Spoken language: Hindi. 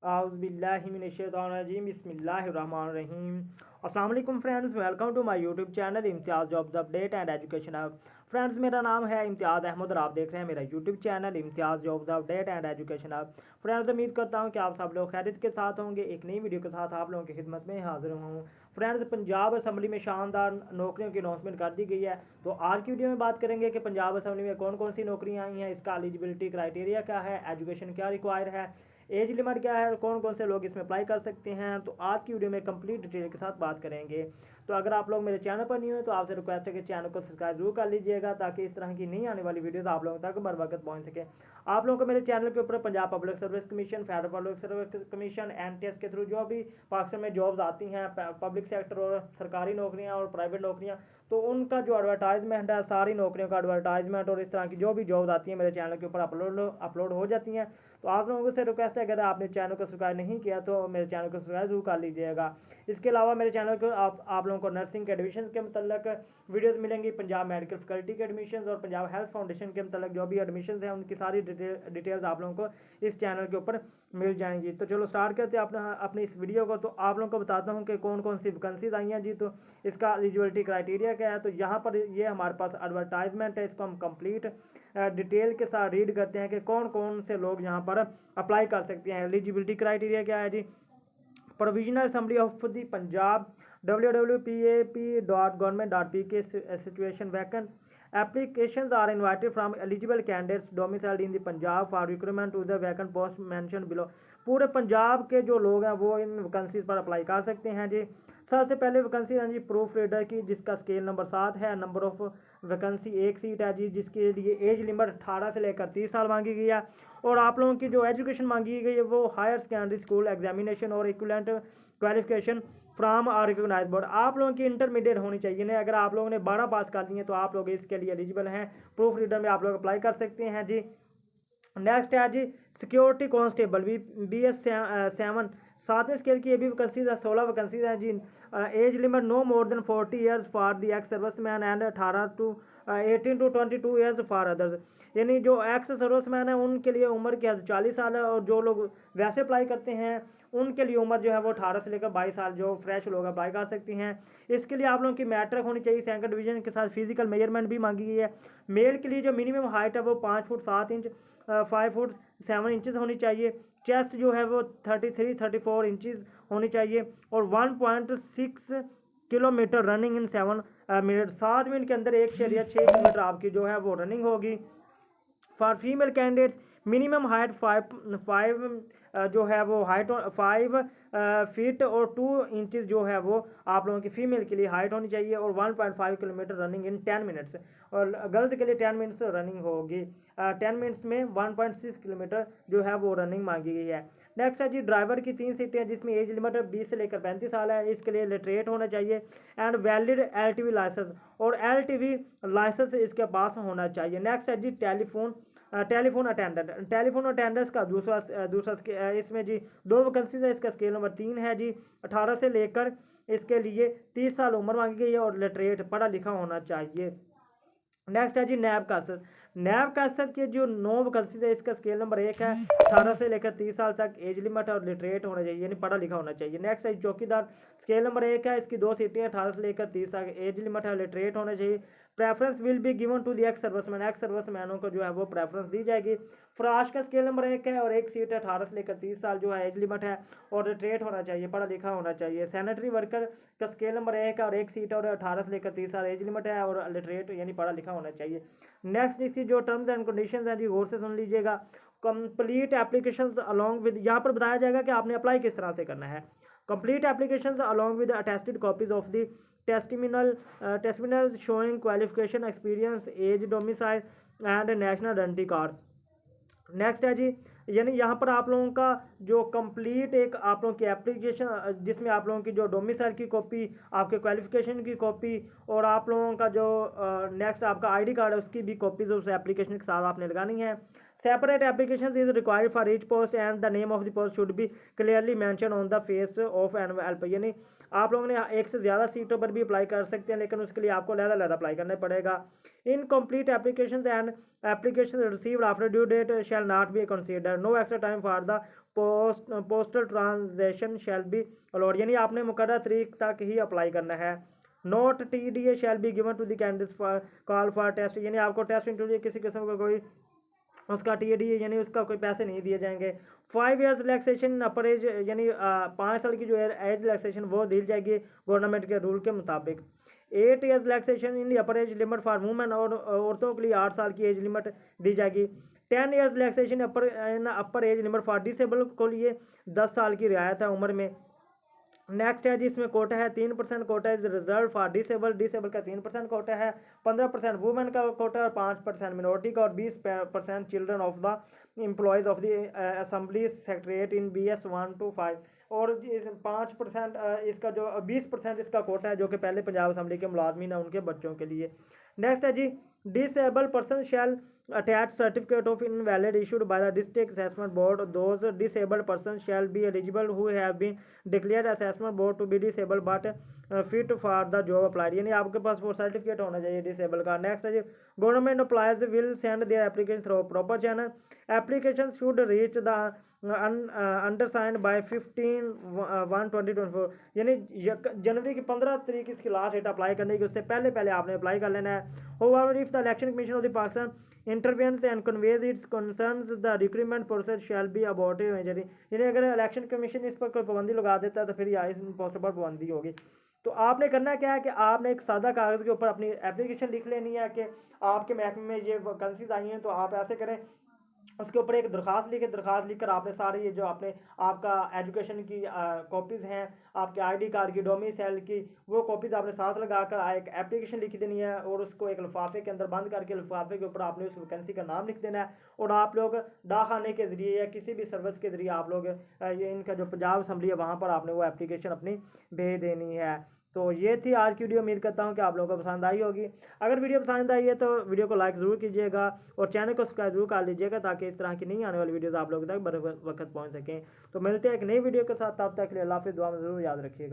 आउज़ुबिल्लाहिमिनश्शैतानिर्रजीम बिस्मिल्लाहिर्रहमानिर्रहीम। अस्सलाम वालेकुम friends, welcome to my YouTube channel Imtiaz jobs update and education hub. Friends, मेरा नाम है इम्तियाज़ अहमद और आप देख रहे हैं मेरा YouTube channel Imtiaz jobs update and education hub. Friends, उम्मीद करता हूं कि आप सब लोग खैरियत के साथ होंगे। एक नई वीडियो के साथ आप लोगों की खिदमत में हाजिर हूँ। फ्रेंड्स, पंजाब असम्बली में शानदार नौकरियों की अनाउंसमेंट कर दी गई है। तो आज की वीडियो में बात करेंगे कि पंजाब असम्बली में कौन कौन सी नौकरियाँ आई हैं, इसका एलिजिबिलिटी क्राइटेरिया क्या है, एजुकेशन क्या रिक्वायर है, एज लिमिट क्या है, कौन कौन से लोग इसमें अप्लाई कर सकते हैं। तो आज की वीडियो में कंप्लीट डिटेल के साथ बात करेंगे। तो अगर आप लोग मेरे चैनल पर नहीं हो तो आपसे रिक्वेस्ट है कि चैनल को सब्सक्राइब जरूर कर लीजिएगा ताकि इस तरह की नई आने वाली वीडियोस आप लोगों तक बर वक्त पहुंच सके। आप लोगों को मेरे चैनल के ऊपर Punjab public service commission, federal public service commission, NTS के थ्रू जो भी पाकिस्तान में जॉब्स आती हैं, पब्लिक सेक्टर और सरकारी नौकरियाँ और प्राइवेट नौकरियाँ, तो उनका जो एडवर्टाइजमेंट है, सारी नौकरियों का एडवर्टाइजमेंट और इस तरह की जो भी जॉब्स आती हैं मेरे चैनल के ऊपर अपलोड हो जाती हैं। तो आप लोगों से रिक्वेस्ट है, अगर आपने चैनल को सब्सक्राइब नहीं किया तो मेरे चैनल को सब्सक्राइब जरूर कर लीजिएगा। इसके अलावा मेरे चैनल को आप लोगों को नर्सिंग के एडमिशन के मतलब वीडियोस मिलेंगी, पंजाब मेडिकल फैकल्टी के एडमिशन और पंजाब हेल्थ फाउंडेशन के मतलब जो भी एडमिशन हैं उनकी सारी डिटेल्स आप लोगों को इस चैनल के ऊपर मिल जाएंगी। तो चलो स्टार्ट करते हैं अपनी इस वीडियो को। तो आप लोगों को बताता हूँ कि कौन कौन सी वैकेंसीज आई हैं जी। तो इसका एलिजिबिलिटी क्राइटेरिया क्या है। तो यहाँ पर ये हमारे पास एडवर्टाइजमेंट है, इसको हम कंप्लीट डिटेल के साथ रीड करते हैं कि कौन कौन से लोग यहाँ पर अप्लाई कर सकते हैं। एलिजिबिलिटी क्राइटेरिया क्या है जी। Provisional assembly of the Punjab www.pap.government.pk situation vacant applications are invited from eligible candidates domiciled in the Punjab for recruitment to the vacant post mentioned below। पूरे पंजाब के जो लोग हैं वो इन वैकेंसीज पर अप्लाई कर सकते हैं जी। सबसे पहले वैकेंसी है जी प्रूफ रीडर की, जिसका स्केल नंबर 7 है। नंबर ऑफ वैकेंसी एक सीट है जी, जिसके लिए एज लिमिट 18 से लेकर 30 साल मांगी गई है। और आप लोगों की जो एजुकेशन मांगी गई है वो हायर सेकेंडरी स्कूल एग्जामिनेशन और equivalent qualification from a recognise board. आप लोगों की इंटरमीडिएट होनी चाहिए ना। अगर आप लोगों ने 12 पास कर ली है तो आप लोग इसके लिए एलिजिबल हैं। प्रूफ रीडर में आप लोग अप्लाई कर सकते हैं जी। नेक्स्ट है जी सिक्योरिटी कांस्टेबल BS 7 सातवें स्केल की ये भी वैकेंसीज है। 16 वैकेंसीज हैं जी। Age limit no more than 40 years for the ex serviceman and 18 to 22 years for others. यानी जो एक्स सर्विसमैन है उनके लिए उम्र की 40 साल है, और जो लोग वैसे अप्लाई करते हैं उनके लिए उम्र जो है वो 18 से लेकर 22 साल जो फ्रेश लोग अप्लाई कर सकती हैं। इसके लिए आप लोगों की मैट्रिक होनी चाहिए, सेकंड डिवीजन के साथ फिजिकल मेजरमेंट भी मांगी गई है। मेल के लिए जो मिनिमम हाइट है वो 5 फुट 7 इंच 5 फुट 7 इंचज़ होनी चाहिए। चेस्ट जो है वो 33-34 इंचज़ होनी चाहिए। और 1.6 kilometre running in 7 minute, 7 minute के अंदर 1.6 किलोमीटर आपकी जो है वो रनिंग होगी। For female candidates minimum height 5 जो है वो हाइट 5 फीट और 2 इंचज़ जो है वो आप लोगों की फीमेल के लिए हाइट होनी चाहिए। और 1.5 किलोमीटर रनिंग इन 10 मिनट्स, और गर्ल्स के लिए 10 मिनट्स रनिंग होगी। 10 मिनट्स में 1.6 किलोमीटर जो है वो रनिंग मांगी गई है। नेक्स्ट है जी ड्राइवर की 3 सीटें हैं, जिसमें एज लिमिट 20 से लेकर 35 साल है। इसके लिए लिटरेट होना चाहिए एंड वैलिड LTV लाइसेंस, और LTV लाइसेंस इसके पास होना चाहिए। नेक्स्ट है जी टेलीफोन अटेंडेंट। टेलीफोन अटेंडेंस का दूसरा इसमें जी 2 वैकेंसीज है। इसका स्केल नंबर 3 है जी। 18 से लेकर इसके लिए 30 साल उम्र मांगी गई है, और लिटरेट पढ़ा लिखा होना चाहिए। नेक्स्ट है जी नैब कासर के जो 9 वैकेंसीज है, इसका स्केल नंबर 1 है। 18 से लेकर 30 साल तक एज लिमिट और लिटरेट होना चाहिए, यानी पढ़ा लिखा होना चाहिए। नेक्स्ट है चौकीदार, स्केल नंबर 1 है। इसकी 2 सीटें 18 से लेकर 30 साल एज लिमिट है, लिटरेट होना चाहिए। Preference will be given to the ex serviceman, ex सर्विसमैनों को जो है वो प्रेफरेंस दी जाएगी। फ्राश का स्केल नंबर 1 है, और 1 सीट है। 18 से लेकर 30 साल जो है एज लिमिट है, और लिटरेट होना चाहिए, पढ़ा लिखा होना चाहिए। सैनिटरी वर्कर का स्केल नंबर 1 है, और 1 सीट है, और 18 से लेकर 30 साल एज लिमिट है, और लिटरेट यानी पढ़ा लिखा होना चाहिए। नेक्स्ट इसकी जो टर्म्स एंड कंडीशंस हैं जी गौर से सुन लीजिएगा। कंप्लीट एप्लीकेशंस अलोंग विद, यहाँ पर बताया जाएगा कि आपने अप्लाई किस तरह से करना है। Complete applications along with attested copies of the testimonial showing qualification experience age domicile and national identity card. Next है जी, यानी यहाँ पर आप लोगों का जो कंप्लीट एक आप लोगों की एप्लीकेशन, जिसमें आप लोगों की जो डोमिसाइल की कॉपी, आपके क्वालिफिकेशन की कॉपी, और आप लोगों का जो नेक्स्ट आपका आईडी कार्ड है उसकी भी कॉपीज उस एप्लीकेशन के साथ आपने लगानी है। Separate application is required for each post and the name of the post should be clearly mention on the face of envelope. यानी आप लोगों ने एक से ज़्यादा सीटों पर भी अप्लाई कर सकते हैं, लेकिन उसके लिए आपको अलग-अलग अप्लाई करना पड़ेगा। Incomplete application and applications received after due date shall not be considered. No extra time for the postal transaction shall be allowed, यानी आपने मुकर्रर तारीख तक ही अप्लाई करना है। Note TDA shall be given to the candidates call for test, यानी आपको टेस्ट इंटरव्यू किसी किस्म का कोई उसका TDA यानी उसका कोई पैसे नहीं दिए जाएंगे। 5 years रिलैक्सेशन अपर एज, यानी 5 साल की जो एज रिलैक्सेशन वो दी जाएगी गवर्नमेंट के रूल के मुताबिक। 8 years relaxation in the upper age limit for women, और औरतों के लिए 8 साल की एज लिमिट दी जाएगी। 10 years relaxation upper age limit for disable को लिए 10 साल की रियायत है उम्र में। नेक्स्ट है जी, इसमें कोटा है 3% quota is reserve for disable का 3% कोटा है, 15% वुमेन का कोटा और 5% मिनोरिटी का, और 20% children of the employees of the assembly secretariat in BS 1 to 5, और इस 5% इसका जो 20% इसका कोटा है जो कि पहले पंजाब असेंबली के मुलाजमीन हैं उनके बच्चों के लिए। नेक्स्ट है जी, disable person shall attach certificate of invalid issued by the district assessment board. Those disabled persons shall be eligible who have been declared assessment board to be disabled but fit for the job applied, यानी आपके पास वो सर्टिफिकेट होना चाहिए डिसेबल का। नेक्स्ट है जी, government employees will send their application through proper channel, application should reach the undersigned by 15/1/2024, यानी जनवरी की 15 तारीख इसकी लास्ट डेट अप्लाई करने की, उससे पहले आपने अप्लाई कर लेना है। However, if the election commission of the Pakistan intervenes and conveys its concerns, the recruitment process shall be aborted immediately, यानी अगर इलेक्शन कमीशन इस पर कोई पाबंदी लगा देता है तो फिर इस पोस्ट पर पाबंदी होगी। तो आपने करना क्या है कि आपने एक सादा कागज़ के ऊपर अपनी एप्लीकेशन लिख लेनी है कि आपके महकमे में ये वैकेंसीज आई हैं, तो आप ऐसे करें, उसके ऊपर एक दरखास्त लिखकर आपने सारे ये जो आपने आपका एजुकेशन की कॉपीज़ हैं, आपके ID कार्ड की, डोमिसाइल की, वो कॉपीज़ आपने साथ लगाकर एक एप्लीकेशन लिख देनी है, और उसको एक लिफाफे के अंदर बंद करके लिफाफे के ऊपर आपने उस वैकेंसी का नाम लिख देना है, और आप लोग डाकखाने के ज़रिए या किसी भी सर्विस के ज़रिए आप लोग ये इनका जो पंजाब असम्बली है वहाँ पर आपने वो एप्लीकेशन अपनी भेज देनी है। तो ये थी आज की वीडियो, उम्मीद करता हूँ कि आप लोगों को पसंद आई होगी। अगर वीडियो पसंद आई है तो वीडियो को लाइक ज़रूर कीजिएगा और चैनल को सब्सक्राइब जरूर कर लीजिएगा ताकि इस तरह की नहीं आने वाली वीडियोस आप लोगों तक बर वक्त पहुँच सकें। तो मिलते हैं एक नई वीडियो के साथ, तब तक के लिए अल्लाह हाफ़िज़, दुआ में ज़रूर याद रखिएगा।